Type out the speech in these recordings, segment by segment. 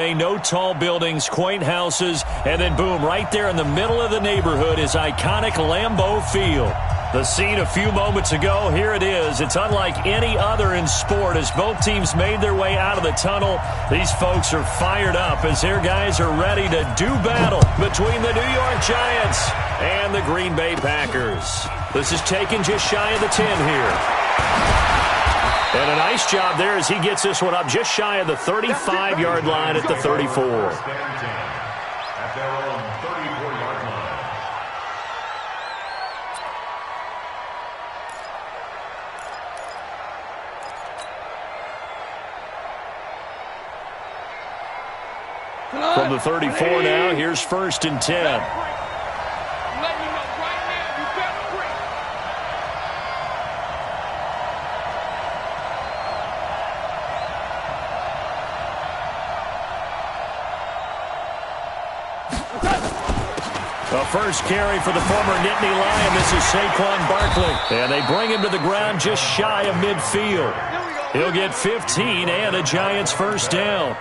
No tall buildings, quaint houses, and then boom, right there in the middle of the neighborhood is iconic Lambeau Field. The scene a few moments ago, here it is. It's unlike any other in sport as both teams made their way out of the tunnel. These folks are fired up as their guys are ready to do battle between the New York Giants and the Green Bay Packers. This is taken just shy of the 10 here. And a nice job there as he gets this one up just shy of the 35-yard line at the 34. From the 34 now, here's 1st and 10. The first carry for the former Nittany Lion. This is Saquon Barkley. And they bring him to the ground just shy of midfield. He'll get 15 and a Giants first down.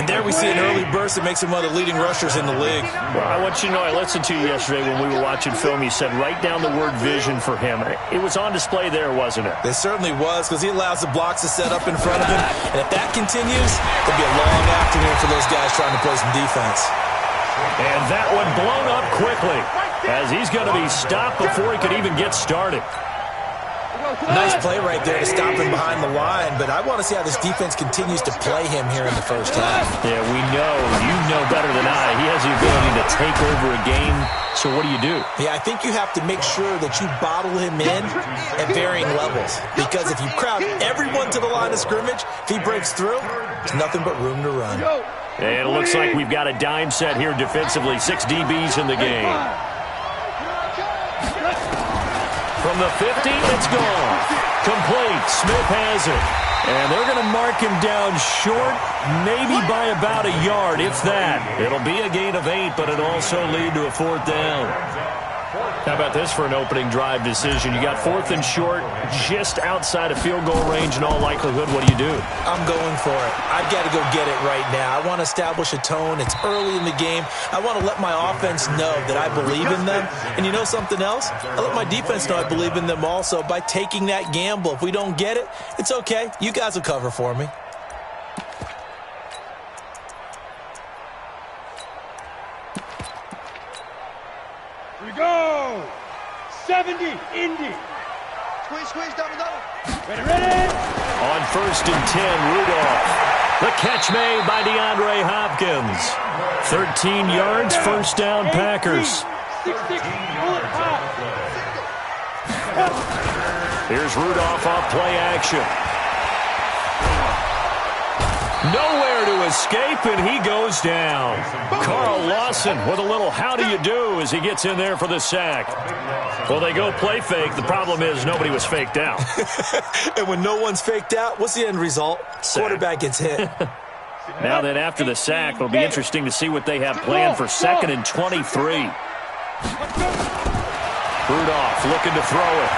And there we see an early burst that makes him one of the leading rushers in the league. Well, I want you to know, I listened to you yesterday when we were watching film. You said write down the word vision for him. It was on display there, wasn't it? It certainly was, because he allows the blocks to set up in front of him. And if that continues, it'll be a long afternoon for those guys trying to play some defense. And that one blown up quickly as he's going to be stopped before he could even get started. Nice play right there to stop him behind the line, but I want to see how this defense continues to play him here in the first half. Yeah, we know. You know better than I. He has the ability to take over a game. So what do? Yeah, I think you have to make sure that you bottle him in at varying levels, because if you crowd everyone to the line of scrimmage, if he breaks through, there's nothing but room to run. And it looks like we've got a dime set here defensively. 6 DBs in the game. From the 50, it's gone. Complete. Smith has it. And they're going to mark him down short, maybe by about a yard, if that. It'll be a gain of 8, but it'll also lead to a 4th down. How about this for an opening drive decision? You got 4th and short, just outside of field goal range in all likelihood. What do? I'm going for it. I've got to go get it right now. I want to establish a tone. It's early in the game. I want to let my offense know that I believe in them. And you know something else? I let my defense know I believe in them also by taking that gamble. If we don't get it, it's okay. You guys will cover for me. Here we go. 70, Indy. Squeeze, double. Ready. On 1st and 10, Rudolph. The catch made by DeAndre Hopkins. 13 yards, first down, Packers. Here's Rudolph off play action. Nowhere to escape, and he goes down. Carl Lawson with a little how do you do as he gets in there for the sack. Well, they go play fake. The problem is nobody was faked out. And when no one's faked out, what's the end result? Sack. Quarterback gets hit. Now then, after the sack, it'll be interesting to see what they have planned for 2nd and 23. Rudolph looking to throw it.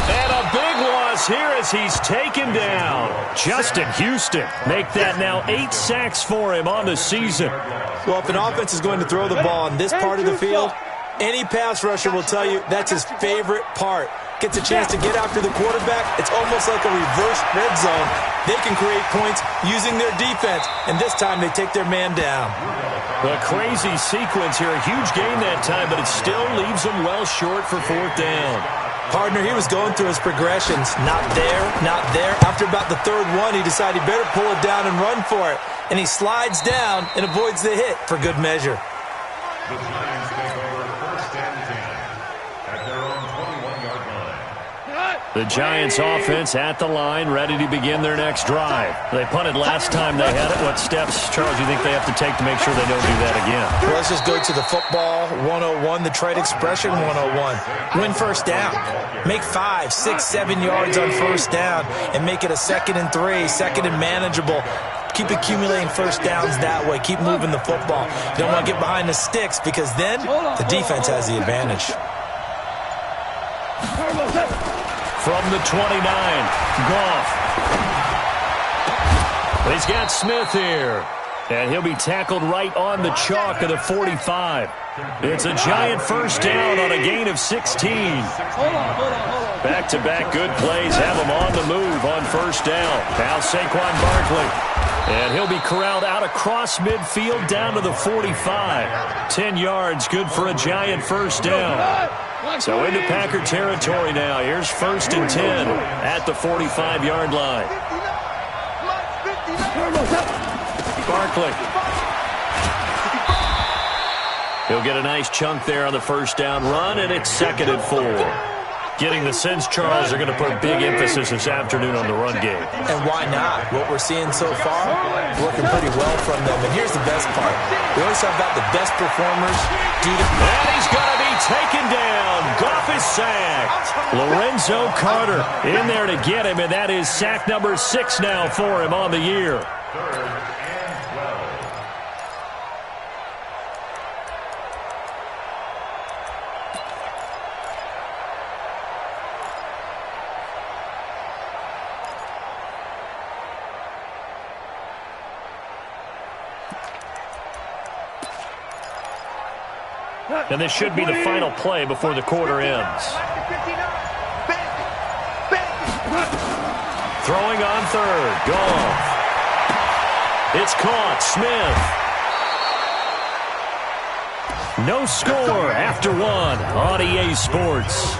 And a big loss here as he's taken down. Justin Houston make that now 8 sacks for him on the season. Well, if an offense is going to throw the ball on this part of the field, any pass rusher will tell you that's his favorite part. Gets a chance to get after the quarterback. It's almost like a reverse red zone. They can create points using their defense, and this time they take their man down. A crazy sequence here. A huge gain that time, but it still leaves them well short for 4th down. Partner, he was going through his progressions. Not there, not there. After about the 3rd one, he decided he better pull it down and run for it. And he slides down and avoids the hit for good measure. The Giants take over 1st and 10 at their own 21-yard line. The Giants offense at the line, ready to begin their next drive. They punted last time they had it. What steps, Charles, do you think they have to take to make sure they don't do that again? Well, let's just go to the football 101, the trade expression 101. Win first down. Make 5, 6, 7 yards on first down and make it a 2nd and 3, 2nd and manageable. Keep accumulating first downs that way. Keep moving the football. You don't want to get behind the sticks because then the defense has the advantage. From the 29, Goff. He's got Smith here. And he'll be tackled right on the chalk of the 45. It's a giant first down on a gain of 16. Back-to-back good plays have him on the move on first down. Now Saquon Barkley. And he'll be corralled out across midfield down to the 45. 10 yards, good for a giant first down. So into Packer territory now. Here's first and 10 at the 45-yard line. Barkley. He'll get a nice chunk there on the first down run, and it's second and 4. Getting the sense, Charles, they're going to put big emphasis this afternoon on the run game. And why not? What we're seeing so far, working pretty well from them. And here's the best part. We always talk about the best performers due to... And he's going to be taken down. Goff is sacked. Lorenzo Carter in there to get him, and that is sack number 6 now for him on the year. And this should be the final play before the quarter ends. Throwing on third. Goff. It's caught. Smith. No score after one on EA Sports.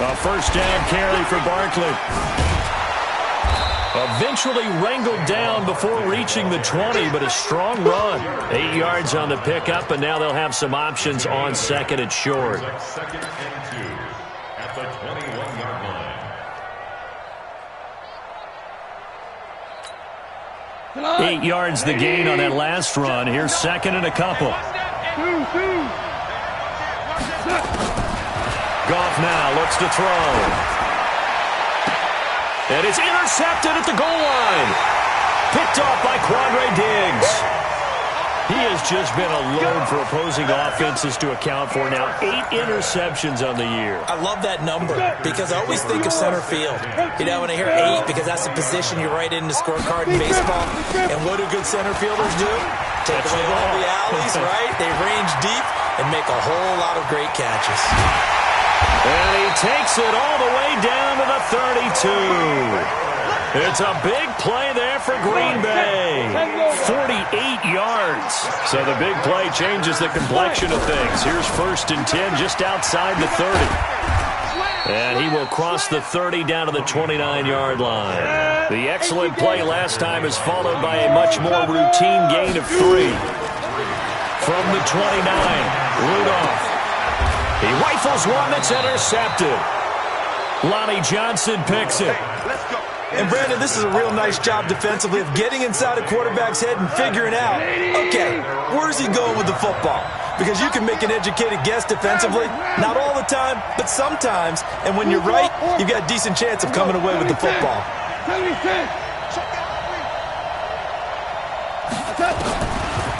A first down carry for Barkley. Eventually wrangled down before reaching the 20, but a strong run. 8 yards on the pickup, and now they'll have some options on second and short. Second and 2 at the 21-yard line. 8 yards the gain on that last run. Here's second and a couple. Goff now looks to throw. And it's intercepted at the goal line. Picked off by Quandre Diggs. He has just been a load for opposing offenses to account for now. 8 interceptions on the year. I love that number because I always think of center field. You know, when I hear 8, because that's the position you write in the scorecard in baseball. And what do good center fielders do? Take away all the alleys, right? They range deep and make a whole lot of great catches. And he takes it all the way down to the 32. It's a big play there for Green Bay. 48 yards. So the big play changes the complexion of things. Here's first and 10 just outside the 30. And he will cross the 30 down to the 29-yard line. The excellent play last time is followed by a much more routine gain of 3. From the 29, Rudolph. He rifles one that's intercepted. Lonnie Johnson picks it. And, Brandon, this is a real nice job defensively of getting inside a quarterback's head and figuring out, okay, where's he going with the football? Because you can make an educated guess defensively. Not all the time, but sometimes. And when you're right, you've got a decent chance of coming away with the football.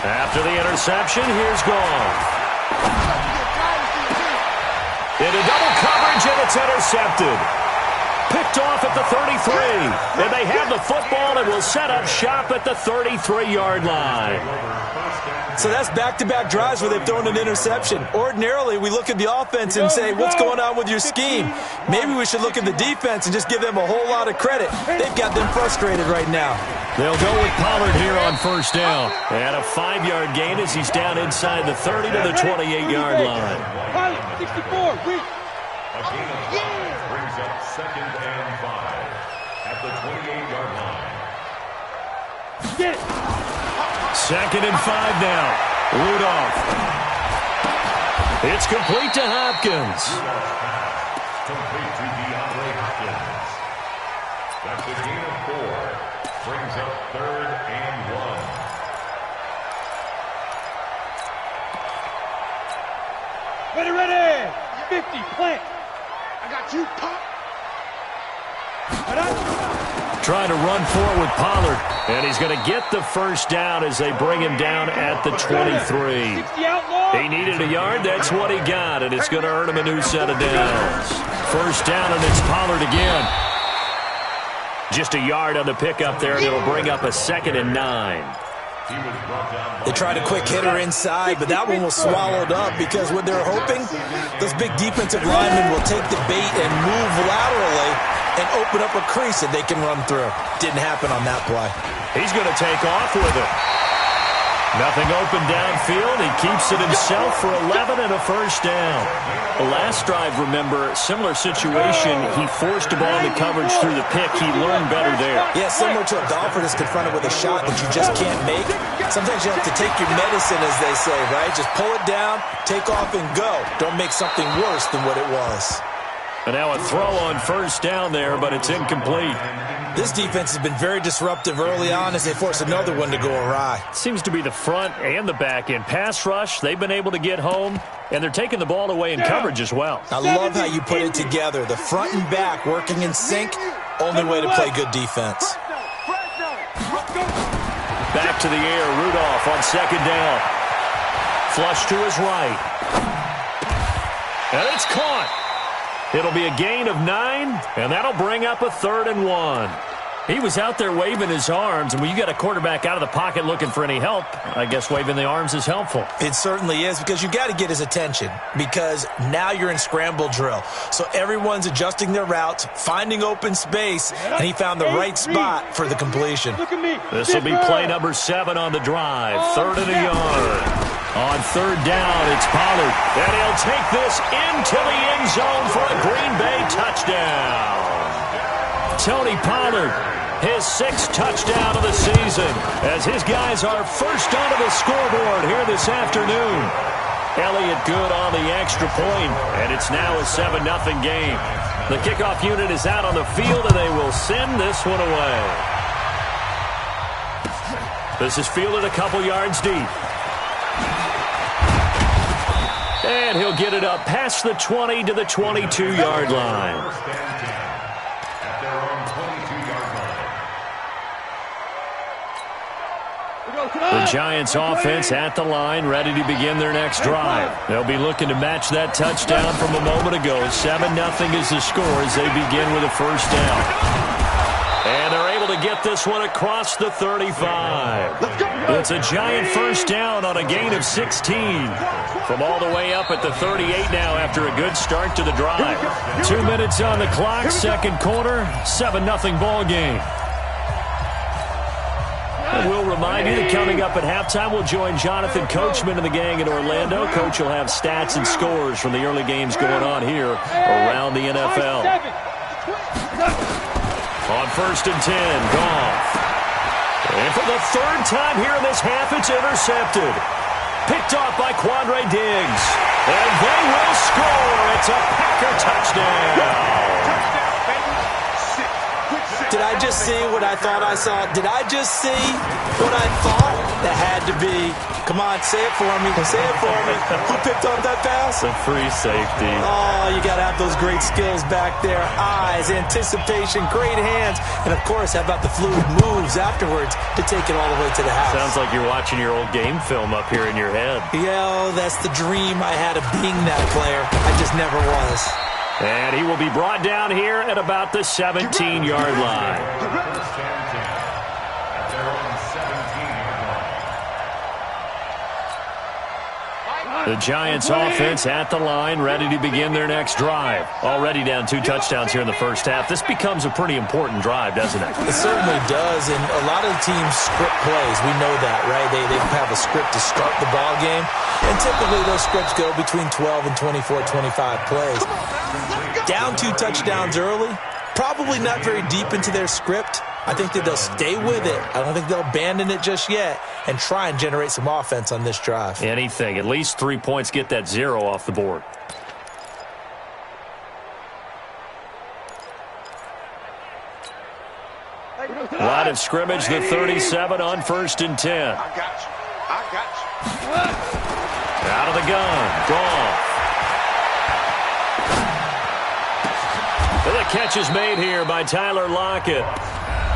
After the interception, here's Goff. Into double coverage, and it's intercepted. Picked off at the 33. And they have the football and will set up shop at the 33-yard line. So that's back-to-back drives where they've thrown an interception. Ordinarily, we look at the offense and say, what's going on with your scheme? Maybe we should look at the defense and just give them a whole lot of credit. They've got them frustrated right now. They'll go with Pollard here on first down. And a 5-yard gain as he's down inside the 30 to the 28-yard line. Pollard, 64, reach. A gain of 5 brings up second and 5 at the 28-yard line. Get it. Second and 5 now. Rudolph. It's complete to Hopkins. Complete to DeAndre Hopkins. That's a gain of 4. Brings up third and 1. Ready. 50, plant. I got you, pop. trying to run for it with Pollard. And he's going to get the first down as they bring him down at the 23. He needed a yard. That's what he got, and it's going to earn him a new set of downs. First down, and it's Pollard again. Just a yard on the pickup there, and it'll bring up a 2nd and 9. They tried a quick hitter inside, but that one was swallowed up because what they're hoping, those big defensive linemen will take the bait and move laterally and open up a crease that they can run through. Didn't happen on that play. He's going to take off with it. Nothing open downfield. He keeps it himself for 11 and a first down. The last drive, remember, similar situation. He forced a ball into coverage through the pick. He learned better there. Yeah, similar to a golfer that's confronted with a shot that you just can't make. Sometimes you have to take your medicine, as they say, right? Just pull it down, take off, and go. Don't make something worse than what it was. And now a throw on first down there, but it's incomplete. This defense has been very disruptive early on as they force another one to go awry. Seems to be the front and the back end. Pass rush, they've been able to get home, and they're taking the ball away in coverage as well. I love how you put it together. The front and back working in sync, only way to play good defense. Back to the air, Rudolph on second down. Flush to his right. And it's caught. It'll be a gain of 9, and that'll bring up a 3rd and 1. He was out there waving his arms, and when you got a quarterback out of the pocket looking for any help, I guess waving the arms is helpful. It certainly is, because you got to get his attention, because now you're in scramble drill. So everyone's adjusting their routes, finding open space, and he found the right spot for the completion. This will be play number 7 on the drive, 3rd and a yard. On 3rd down, it's Pollard, and he'll take this into the end zone for a Green Bay touchdown. Tony Pollard, his 6th touchdown of the season, as his guys are first onto the scoreboard here this afternoon. Elliott good on the extra point, and it's now a 7-0 game. The kickoff unit is out on the field, and they will send this one away. This is fielded a couple yards deep. And he'll get it up past the 20 to the 22-yard line. The Giants offense at the line, ready to begin their next drive. They'll be looking to match that touchdown from a moment ago. 7-0 is the score as they begin with a first down. And they're able to get this one across the 35. It's a Giant first down on a gain of 16. From all the way up at the 38 now after a good start to the drive. 2 minutes on the clock, second quarter, 7-0 ball game. And we'll remind you that coming up at halftime, we'll join Jonathan Coachman and the gang in Orlando. Coach will have stats and scores from the early games going on here around the NFL. On 1st and 10, Goff. And for the 3rd time here in this half, it's intercepted. Picked off by Quandre Diggs. And they will score. It's a Packer touchdown. Did I just see what I thought I saw? Did I just see what I thought? That had to be. Come on, say it for me. Say it for me. Who picked up that pass? The free safety. Oh, you got to have those great skills back there. Eyes, anticipation, great hands. And, of course, how about the fluid moves afterwards to take it all the way to the house? Sounds like you're watching your old game film up here in your head. Yeah, that's the dream I had of being that player. I just never was. And he will be brought down here at about the 17-yard line. The Giants offense at the line, ready to begin their next drive. Already down 2 touchdowns here in the first half. This becomes a pretty important drive, doesn't it? It certainly does, and a lot of the teams script plays. We know that, right? They have a script to start the ball game, and typically those scripts go between 12 and 24, 25 plays. Down 2 touchdowns early, probably not very deep into their script. I think that they'll stay with it. I don't think they'll abandon it just yet and try and generate some offense on this drive. Anything. At least 3 points, get that 0 off the board. Line of scrimmage, the 37 on 1st and 10. I got you. Out of the gun. Goff. The catch is made here by Tyler Lockett.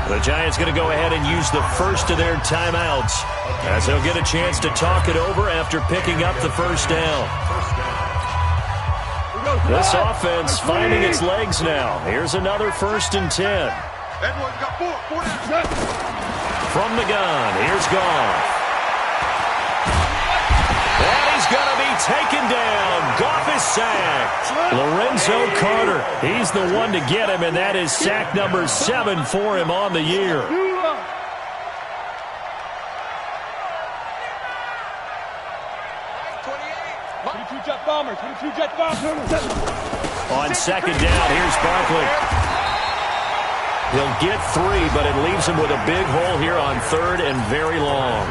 The Giants going to go ahead and use the first of their timeouts as they'll get a chance to talk it over after picking up the first down. This offense finding its legs now. Here's another 1st and 10. Everyone's got four. From the gun, here's Goff. And he's going to be taken down. Goff is sacked. Lorenzo Carter, he's the one to get him, and that is sack number 7 for him on the year. 22 jet bombers. On 2nd down, here's Barkley. He'll get 3, but it leaves him with a big hole here on 3rd and very long.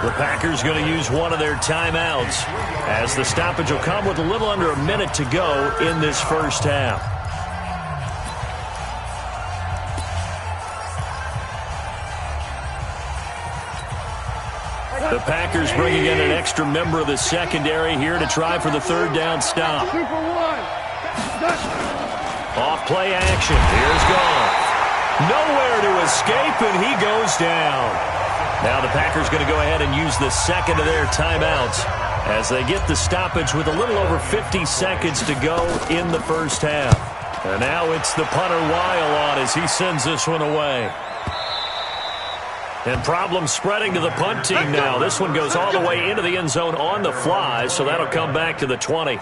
The Packers going to use one of their timeouts as the stoppage will come with a little under a minute to go in this first half. The Packers bringing in an extra member of the secondary here to try for the 3rd down stop. Off play action. Here's Goff. Nowhere to escape, and he goes down. Now the Packers going to go ahead and use the 2nd of their timeouts as they get the stoppage with a little over 50 seconds to go in the first half. And now it's the punter Weil on as he sends this one away. And problems spreading to the punt team now. This one goes all the way into the end zone on the fly, so that'll come back to the 20.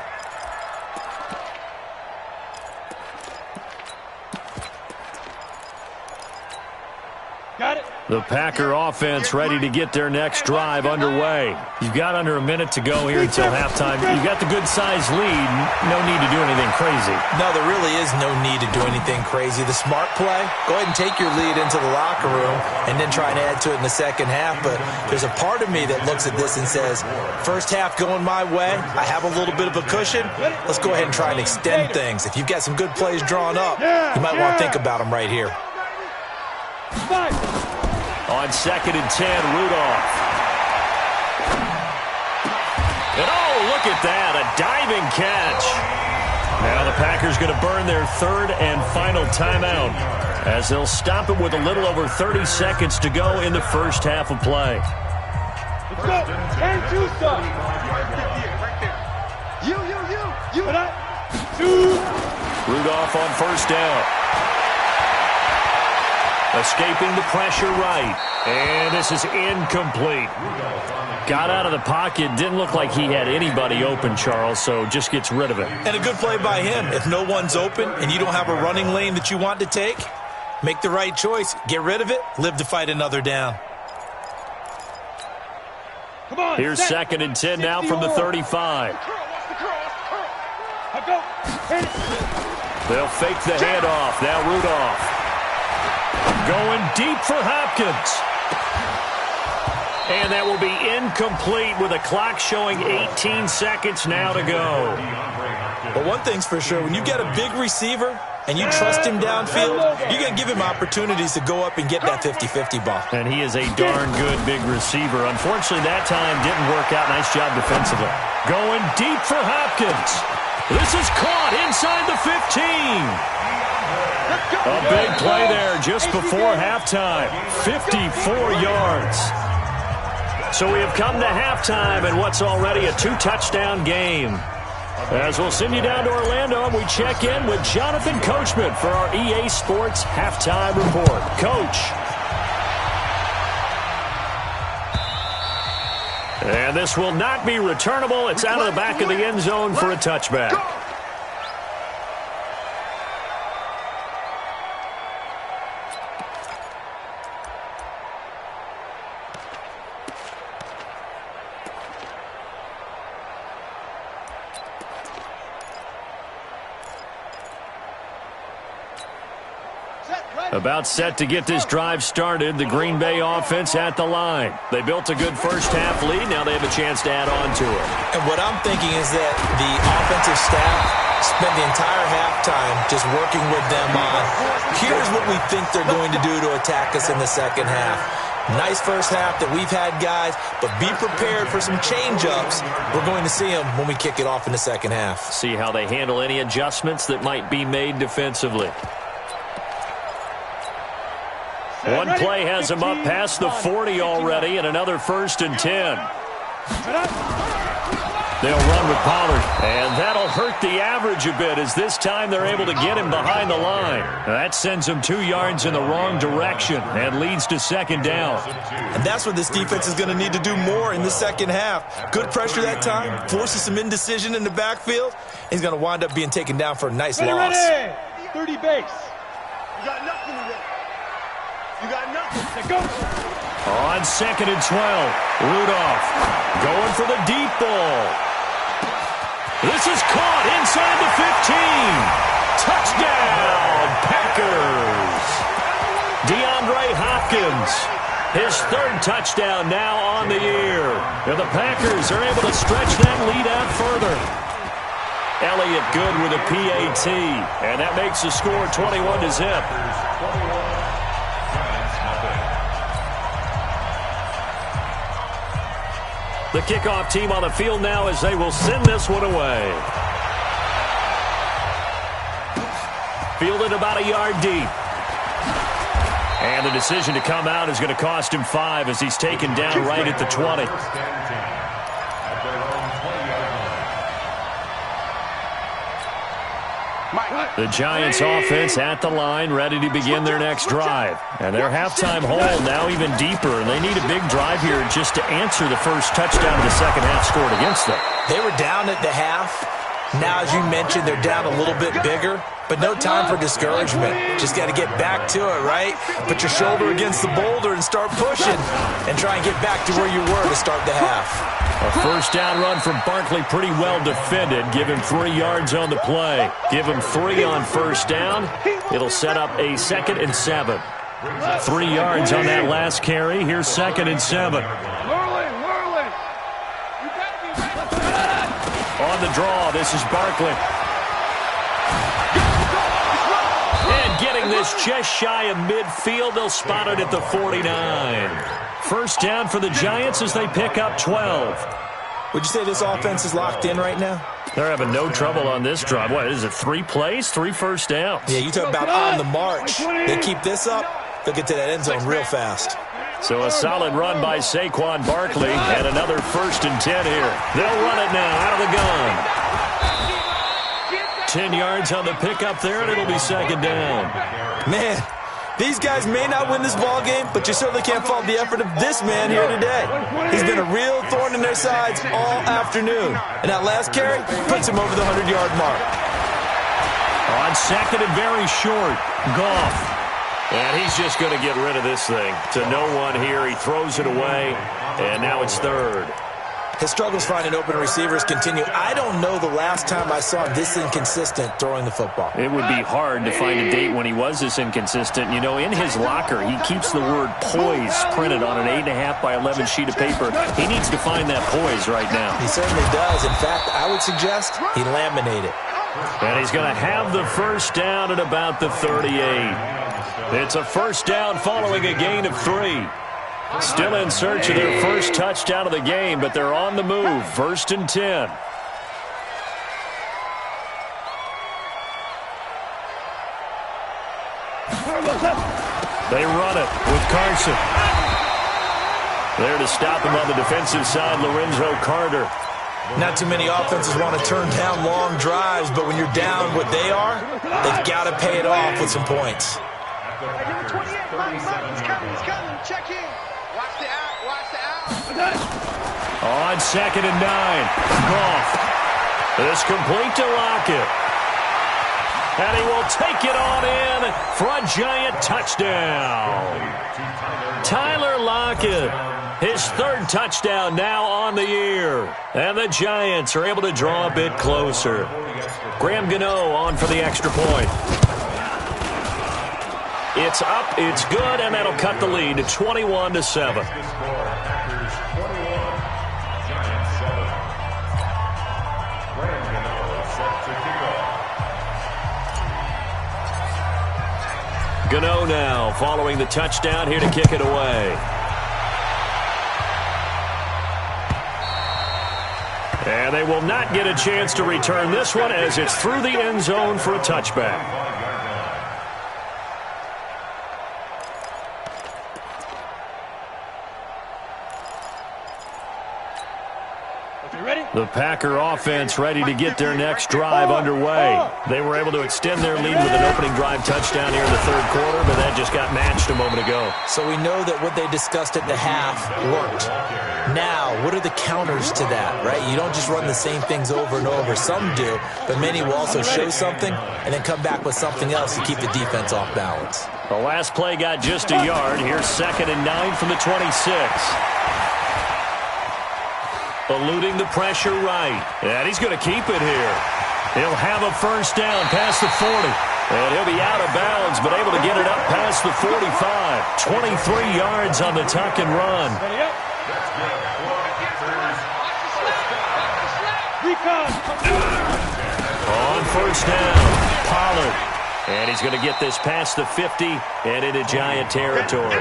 Got it. The Packer offense ready to get their next drive underway. You've got under a minute to go here until halftime. You've got the good-sized lead. No need to do anything crazy. No, there really is no need to do anything crazy. The smart play, go ahead and take your lead into the locker room and then try and add to it in the second half. But there's a part of me that looks at this and says, first half going my way, I have a little bit of a cushion. Let's go ahead and try and extend things. If you've got some good plays drawn up, you might want to think about them right here. On 2nd and 10, Rudolph. And oh, look at that, a diving catch. Now the Packers going to burn their 3rd and final timeout as they'll stop it with a little over 30 seconds to go in the first half of play. Let's go. And 2 stuff. You. And I. 2. Rudolph on 1st down. Escaping the pressure right. And this is incomplete. Got out of the pocket. Didn't look like he had anybody open, Charles, so just gets rid of it. And a good play by him. If no one's open and you don't have a running lane that you want to take, make the right choice. Get rid of it. Live to fight another down. Come on. Here's 2nd and 10 now from the 35. They'll fake the handoff. Now Rudolph. Going deep for Hopkins. And that will be incomplete with a clock showing 18 seconds now to go. But one thing's for sure, when you get a big receiver and you trust him downfield, you're going to give him opportunities to go up and get that 50-50 ball. And he is a darn good big receiver. Unfortunately, that time didn't work out. Nice job defensively. Going deep for Hopkins. This is caught inside the 15. A big play there just before halftime. 54 yards. So we have come to halftime in what's already a 2-touchdown game. As we'll send you down to Orlando, and we check in with Jonathan Coachman for our EA Sports Halftime Report. Coach. And this will not be returnable. It's out of the back of the end zone for a touchback. About set to get this drive started. The Green Bay offense at the line. They built a good first half lead. Now they have a chance to add on to it. And what I'm thinking is that the offensive staff spent the entire halftime just working with them on, here's what we think they're going to do to attack us in the second half. Nice first half that we've had, guys, but be prepared for some change-ups. We're going to see them when we kick it off in the second half. See how they handle any adjustments that might be made defensively. One play has him up past the 40 already, and another 1st and 10. They'll run with Pollard, and that'll hurt the average a bit as this time they're able to get him behind the line. That sends him 2 yards in the wrong direction and leads to 2nd down. And that's what this defense is going to need to do more in the second half. Good pressure that time, forces some indecision in the backfield. He's going to wind up being taken down for a nice loss. 30 base. You got nothing today. You got nothing. Let's go. On 2nd and 12, Rudolph going for the deep ball. This is caught inside the 15. Touchdown, Packers. DeAndre Hopkins, his 3rd touchdown now on the year. And the Packers are able to stretch that lead out further. Elliott good with a PAT, and that makes the score 21-0. The kickoff team on the field now as they will send this one away. Fielded about a yard deep. And the decision to come out is going to cost him 5 as he's taken down right at the 20. The Giants offense at the line, ready to begin their next drive. And their halftime hole now even deeper, and they need a big drive here just to answer the first touchdown of the second half scored against them. They were down at the half. Now, as you mentioned, they're down a little bit bigger, but no time for discouragement. Just got to get back to it, right? Put your shoulder against the boulder and start pushing and try and get back to where you were to start the half. A 1st down run from Barkley, pretty well defended. Give him 3 yards on the play. Give him 3 on 1st down. It'll set up a 2nd and 7. 3 yards on that last carry. Here's 2nd and 7. On the draw, this is Barkley. And getting this just shy of midfield, they'll spot it at the 49. 1st down for the Giants as they pick up 12. Would you say this offense is locked in right now? They're having no trouble on this drive. What is it, 3 plays, 3 first downs? Yeah, you talk about on the march. They keep this up, they'll get to that end zone real fast. So a solid run by Saquon Barkley and another 1st and 10 here. They'll run it now out of the gun. 10 yards on the pickup there, and it'll be 2nd down. Man, these guys may not win this ball game, but you certainly can't fault the effort of this man here today. He's been a real thorn in their sides all afternoon. And that last carry puts him over the 100-yard mark. On 2nd and very short, Goff. And he's just going to get rid of this thing. To no one here. He throws it away, and now it's 3rd. His struggles finding open receivers continue. I don't know the last time I saw him this inconsistent throwing the football. It would be hard to find a date when he was this inconsistent. You know, in his locker, he keeps the word poise printed on an 8.5 by 11 sheet of paper. He needs to find that poise right now. He certainly does. In fact, I would suggest he laminate it. And he's going to have the 1st down at about the 38. It's a 1st down following a gain of 3. Still in search of their 1st touchdown of the game, but they're on the move. 1st and 10. They run it with Carson. There to stop him on the defensive side, Lorenzo Carter. Not too many offenses want to turn down long drives, but when you're down what they are, they've got to pay it off with some points. Check in. Watch the out. Watch the out. On 2nd and 9, Goff. This complete to Lockett. And he will take it on in for a giant touchdown. Tyler Lockett, his 3rd touchdown now on the year. And the Giants are able to draw a bit closer. Graham Gano on for the extra point. It's up, it's good, and that'll cut the lead to 21-7. Gano now following the touchdown here to kick it away. And they will not get a chance to return this one as it's through the end zone for a touchback. The Packer offense ready to get their next drive underway. They were able to extend their lead with an opening drive touchdown here in the third quarter, but that just got matched a moment ago. So we know that what they discussed at the half worked. Now, what are the counters to that, right? You don't just run the same things over and over. Some do, but many will also show something and then come back with something else to keep the defense off balance. The last play got just a yard. Here's 2nd and 9 from the 26. Eluding the pressure right. And he's going to keep it here. He'll have a first down past the 40. And he'll be out of bounds, but able to get it up past the 45. 23 yards on the tuck and run. On first down, Pollard. And he's going to get this past the 50 and into Giant territory.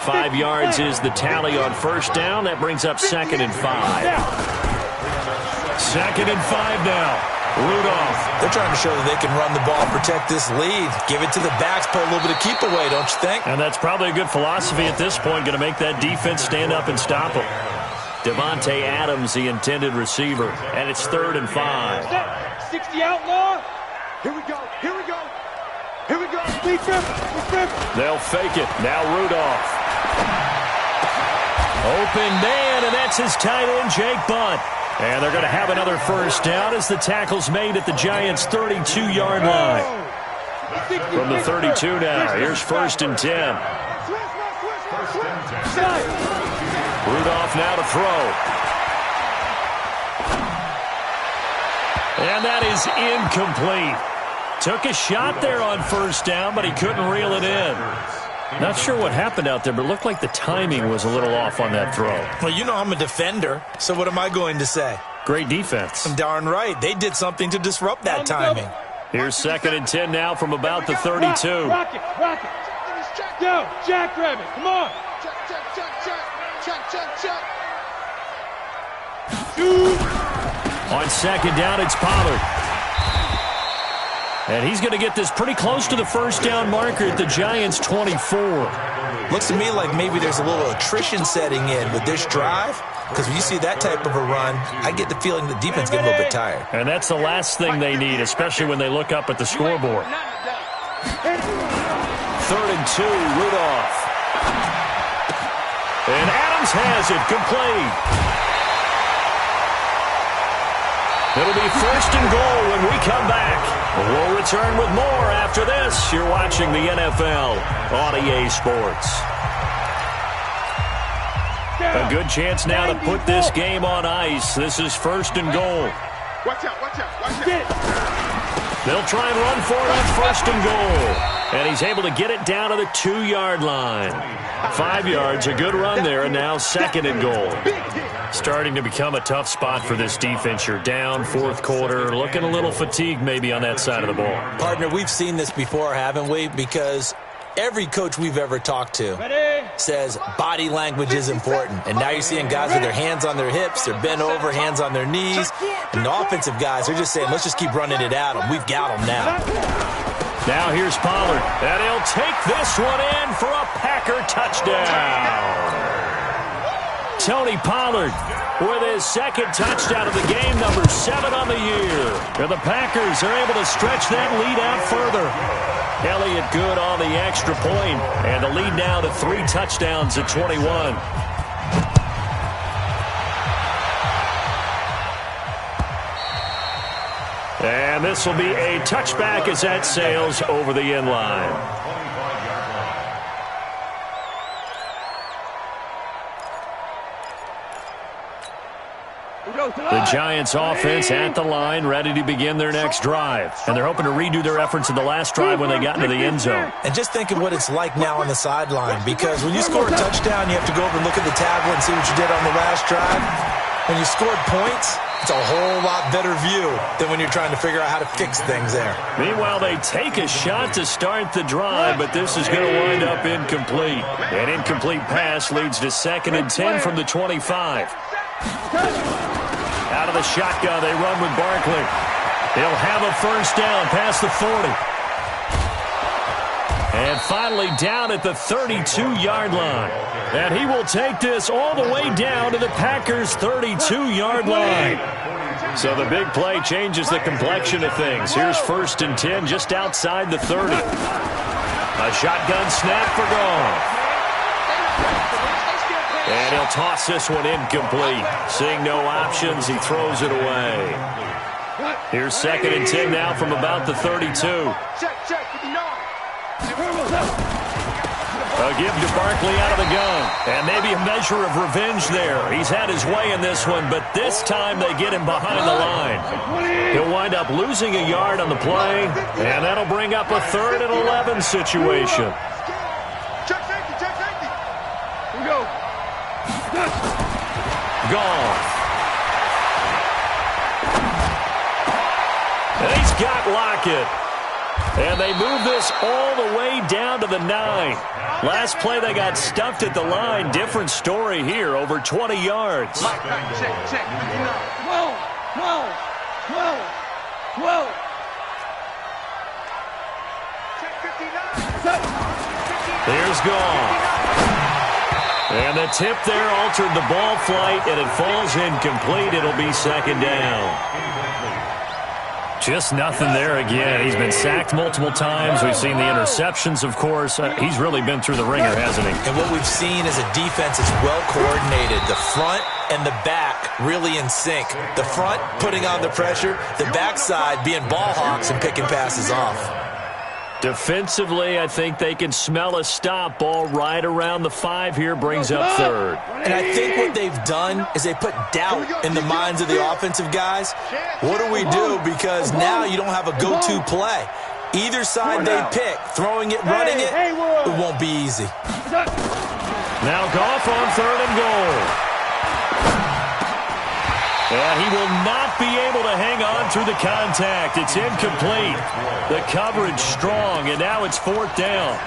5 yards is the tally on first down. That brings up 2nd and 5. 2nd and 5 now. Rudolph. They're trying to show that they can run the ball, protect this lead. Give it to the backs, put a little bit of keep away, don't you think? And that's probably a good philosophy at this point. Going to make that defense stand up and stop them. Devontae Adams, the intended receiver. And it's 3rd and 5. 60 outlaw. Here we go. Here we go. Here we go. They'll fake it. Now Rudolph. Open man, and that's his tight end, Jake Bunt. And they're going to have another first down as the tackle's made at the Giants' 32-yard line. From the 32 now, here's 1st and 10. Rudolph now to throw. And that is incomplete. Took a shot there on first down, but he couldn't reel it in. Not sure what happened out there, but it looked like the timing was a little off on that throw. Well, you know I'm a defender, so what am I going to say? Great defense. Darn right. They did something to disrupt that timing. Here's 2nd and 10 now from about the 32. Rock it. Yo, jackrabbit, come on. On 2nd down, it's Pollard. And he's going to get this pretty close to the first down marker at the Giants' 24. Looks to me like maybe there's a little attrition setting in with this drive, because when you see that type of a run, I get the feeling the defense gets a little bit tired. And that's the last thing they need, especially when they look up at the scoreboard. 3rd and 2, Rudolph. And Adams has it, complete. It'll be 1st and goal when we come back. We'll return with more after this. You're watching the NFL on EA Sports. A good chance now to put this game on ice. This is 1st and goal. Watch out. They'll try and run for it on 1st and goal. And he's able to get it down to the 2-yard line. 5 yards, a good run there, and now 2nd and goal. Starting to become a tough spot for this defense. You're down 4th quarter, looking a little fatigued maybe on that side of the ball. Partner, we've seen this before, haven't we? Because every coach we've ever talked to says body language is important. And now you're seeing guys with their hands on their hips, they're bent over, hands on their knees. And the offensive guys are just saying, let's just keep running it at them. We've got them now. Now here's Pollard, and he'll take this one in for a Packer touchdown. Tony Pollard with his 2nd touchdown of the game, number 7 on the year. And the Packers are able to stretch that lead out further. Elliott good on the extra point, and the lead now to 3 touchdowns at 21. And this will be a touchback as that sails over the end line. The Giants offense at the line, ready to begin their next drive. And they're hoping to redo their efforts in the last drive when they got into the end zone. And just think of what it's like now on the sideline, because when you score a touchdown, you have to go over and look at the tablet and see what you did on the last drive. When you scored points, it's a whole lot better view than when you're trying to figure out how to fix things there. Meanwhile, they take a shot to start the drive, but this is going to wind up incomplete. An incomplete pass leads to 2nd and 10 from the 25. Out of the shotgun, they run with Barkley. He'll have a first down past the 40. And finally down at the 32-yard line. And he will take this all the way down to the Packers' 32-yard line. So the big play changes the complexion of things. Here's 1st and 10 just outside the 30. A shotgun snap for Goff. And he'll toss this one incomplete. Seeing no options, he throws it away. Here's 2nd and 10 now from about the 32. Check, 59. A give to Barkley out of the gun. And maybe a measure of revenge there. He's had his way in this one, but this time they get him behind the line. He'll wind up losing a yard on the play, and that'll bring up a 3rd and 11 situation. Check 50. Here we go. Goff. And he's got Lockett. And they move this all the way down to the 9. Last play they got stuffed at the line. Different story here, over 20 yards. Check. 12. Check 59. There's Goff. And the tip there altered the ball flight, and it falls incomplete. It'll be 2nd down. Just nothing there again. He's been sacked multiple times. We've seen the interceptions, of course. He's really been through the ringer, hasn't he? And what we've seen is a defense that's well coordinated. The front and the back really in sync. The front putting on the pressure, the backside being ball hawks and picking passes off. Defensively, I think they can smell a stop. Ball right around the 5 here, brings up 3rd. And I think what they've done is they put doubt in the minds of the offensive guys. What do we do? Because now you don't have a go-to play. Either side they pick, throwing it, running it, it won't be easy. Now Goff on 3rd and goal. And he will not be able to hang on through the contact. It's incomplete. The coverage strong, and now it's 4th down.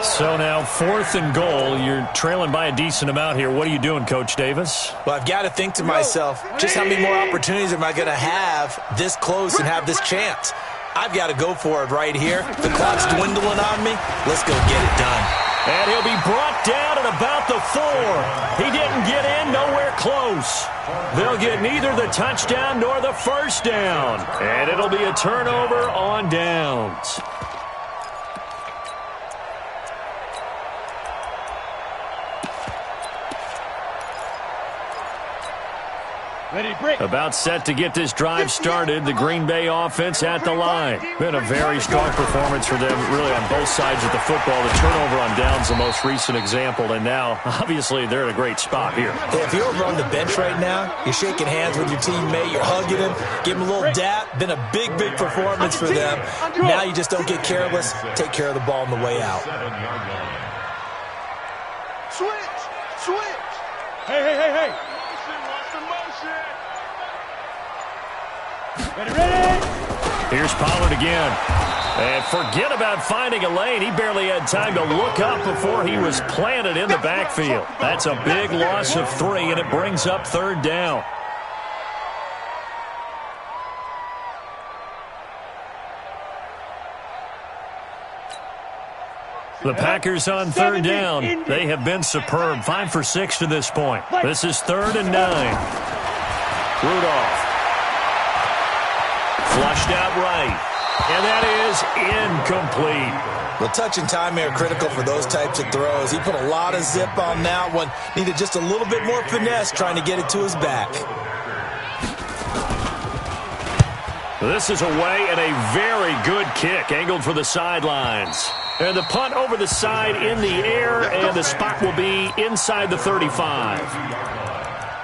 So now 4th and goal. You're trailing by a decent amount here. What are you doing, Coach Davis? Well, I've got to think to myself, just how many more opportunities am I going to have this close and have this chance? I've got to go for it right here. The clock's dwindling on me. Let's go get it done. And he'll be brought down at about the 4. He didn't get in, nowhere close. They'll get neither the touchdown nor the 1st down. And it'll be a turnover on downs. About set to get this drive started. The Green Bay offense at the line. Been a very strong performance for them, really, on both sides of the football. The turnover on downs, the most recent example. And now, obviously, they're in a great spot here. Hey, if you're over on the bench right now, you're shaking hands with your teammate, you're hugging him, give him a little dap. Been a big, big performance for them. Now you just don't get careless. Take care of the ball on the way out. Switch. Hey. Ready? Here's Pollard again. And forget about finding a lane. He barely had time to look up before he was planted in the backfield. That's a big loss of 3, and it brings up 3rd down. The Packers on 3rd down. They have been superb. 5 for 6 to this point. This is 3rd and 9. Rudolph. Flushed out right. And that is incomplete. The touch and time are critical for those types of throws. He put a lot of zip on that one. Needed just a little bit more finesse trying to get it to his back. This is away and a very good kick angled for the sidelines. And the punt over the side in the air, and the spot will be inside the 35.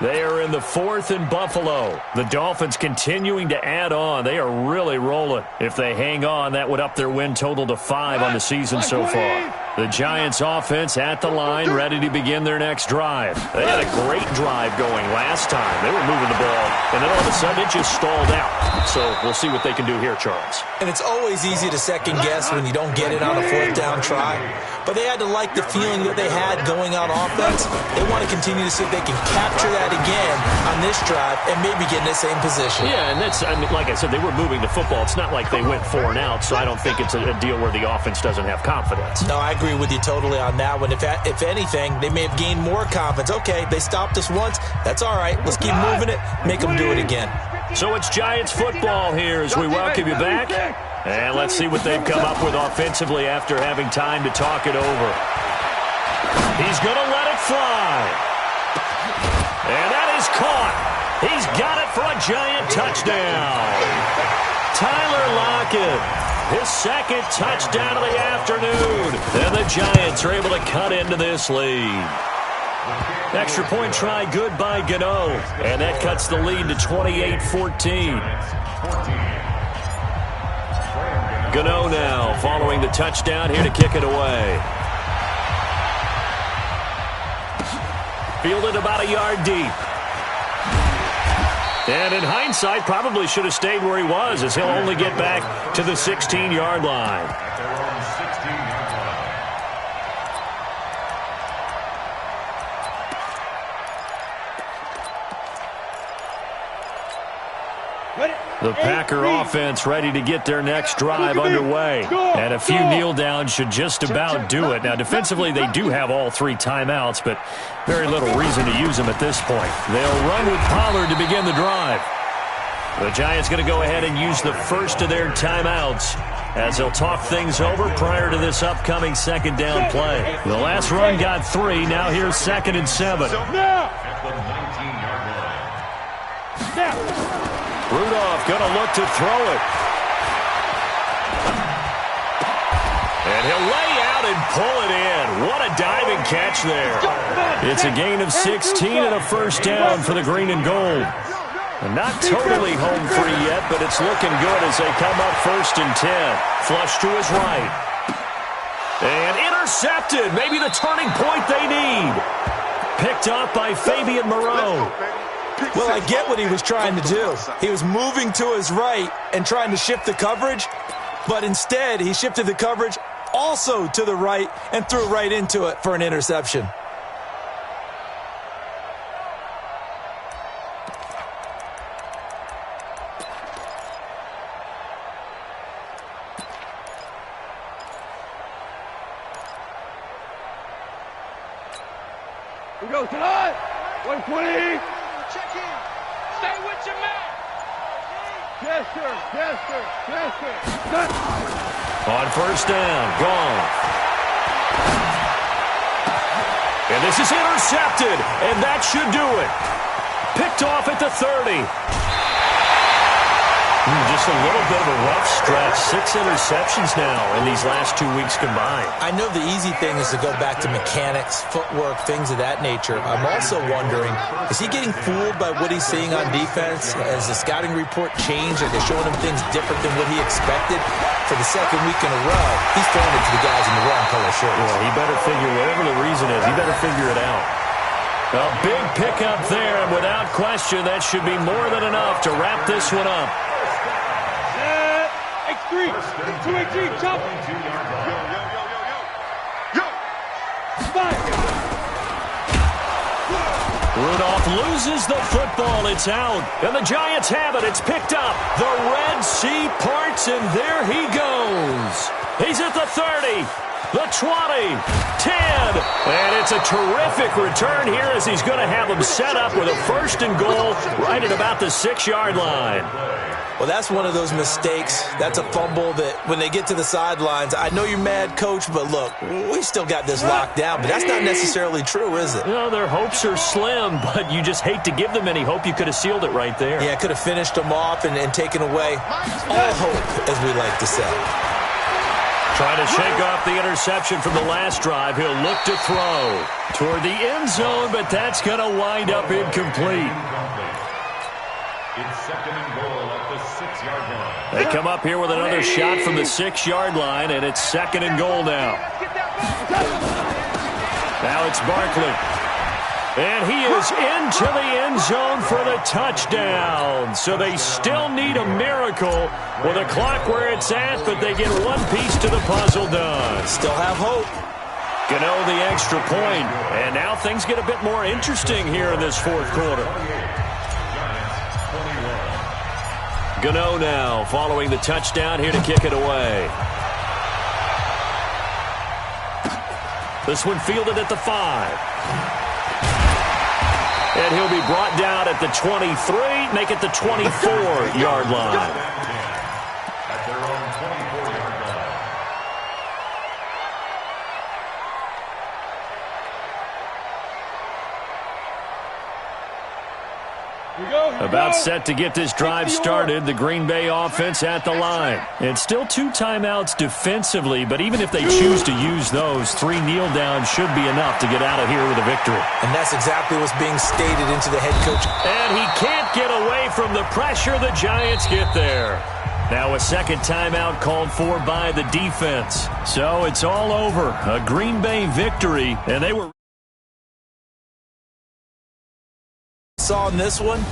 They are in the 4th and Buffalo. The Dolphins continuing to add on. They are really rolling. If they hang on, that would up their win total to 5 on the season so far. The Giants offense at the line, ready to begin their next drive. They had a great drive going last time. They were moving the ball, and then all of a sudden it just stalled out. So we'll see what they can do here, Charles. And it's always easy to second guess when you don't get it on a fourth down try. But they had to like the feeling that they had going on offense. They want to continue to see if they can capture that again on this drive and maybe get in the same position. Yeah, and that's, I mean, like I said, they were moving the football. It's not like they went 4 and out, so I don't think it's a deal where the offense doesn't have confidence. No, I agree with you totally on that one. If anything, they may have gained more confidence. Okay, they stopped us once. That's all right. Let's keep moving it. Make them do it again. So it's Giants football here as we welcome you back. And let's see what they've come up with offensively after having time to talk it over. He's going to let it fly. And that is caught. He's got it for a Giant touchdown. Tyler Lockett, his second touchdown of the afternoon. And the Giants are able to cut into this lead. Extra point try good by Gano. And that cuts the lead to 28-14. Gano now following the touchdown here to kick it away. Fielded about a yard deep. And in hindsight, probably should have stayed where he was, as he'll only get back to the 16-yard line. The Packer offense ready to get their next drive underway. And a few kneel downs should just about do it. Now, defensively, they do have all 3 timeouts, but very little reason to use them at this point. They'll run with Pollard to begin the drive. The Giants going to go ahead and use the first of their timeouts as they'll talk things over prior to this upcoming second down play. The last run got 3. Now here's 2nd and 7. Rudolph going to look to throw it. And he'll lay out and pull it in. What a diving catch there. It's a gain of 16 and a first down for the green and gold. Not totally home free yet, but it's looking good as they come up 1st and 10. Flush to his right. And intercepted. Maybe the turning point they need. Picked up by Fabian Moreau. Well, I get what he was trying to do. He was moving to his right and trying to shift the coverage, but instead he shifted the coverage also to the right and threw right into it for an interception. We go tonight. 120. Check in. Stay with your man. Yes, sir. Yes, sir. Yes, sir. On first down, gone. And this is intercepted, and that should do it. Picked off at the 30. Just a little bit of a rough stretch. 6 interceptions now in these last 2 weeks combined. I know the easy thing is to go back to mechanics, footwork, things of that nature. I'm also wondering, is he getting fooled by what he's seeing on defense? Has the scouting report changed? Are they showing him things different than what he expected? For the second week in a row, he's throwing it to the guys in the wrong color shirts. Well, he better figure, whatever the reason is, he better figure it out. A big pickup there, and without question, that should be more than enough to wrap this one up. X3, 218, chop. Rudolph loses the football. It's out. And the Giants have it. It's picked up. The Red Sea parts, and there he goes. He's at the 30, the 20, 10. And it's a terrific return here as he's going to have them set up with a 1st and goal right at about the 6-yard line. Well, that's one of those mistakes. That's a fumble that when they get to the sidelines, I know you're mad, Coach, but look, we still got this locked down. But that's not necessarily true, is it? Well, their hopes are slim, but you just hate to give them any hope. You could have sealed it right there. Yeah, could have finished them off and taken away all hope, as we like to say. Trying to shake off the interception from the last drive. He'll look to throw toward the end zone, but that's going to wind up incomplete. It's 2nd and goal at the 6-yard line. They come up here with another shot from the 6-yard line, and it's 2nd and goal now. Now it's Barkley. And he is into the end zone for the touchdown. So they still need a miracle with the clock where it's at, but they get one piece to the puzzle done. Still have hope. Gano the extra point. And now things get a bit more interesting here in this fourth quarter. Gano now following the touchdown here to kick it away. This one fielded at the 5. And he'll be brought down at the 23, make it the 24-yard line. At their own 24-yard line. About set to get this drive started, the Green Bay offense at the line. It's still 2 timeouts defensively, but even if they choose to use those, 3 kneel downs should be enough to get out of here with a victory. And that's exactly what's being stated into the head coach. And he can't get away from the pressure. The Giants get there. Now a second timeout called for by the defense. So it's all over. A Green Bay victory, and they were... Saw in this one,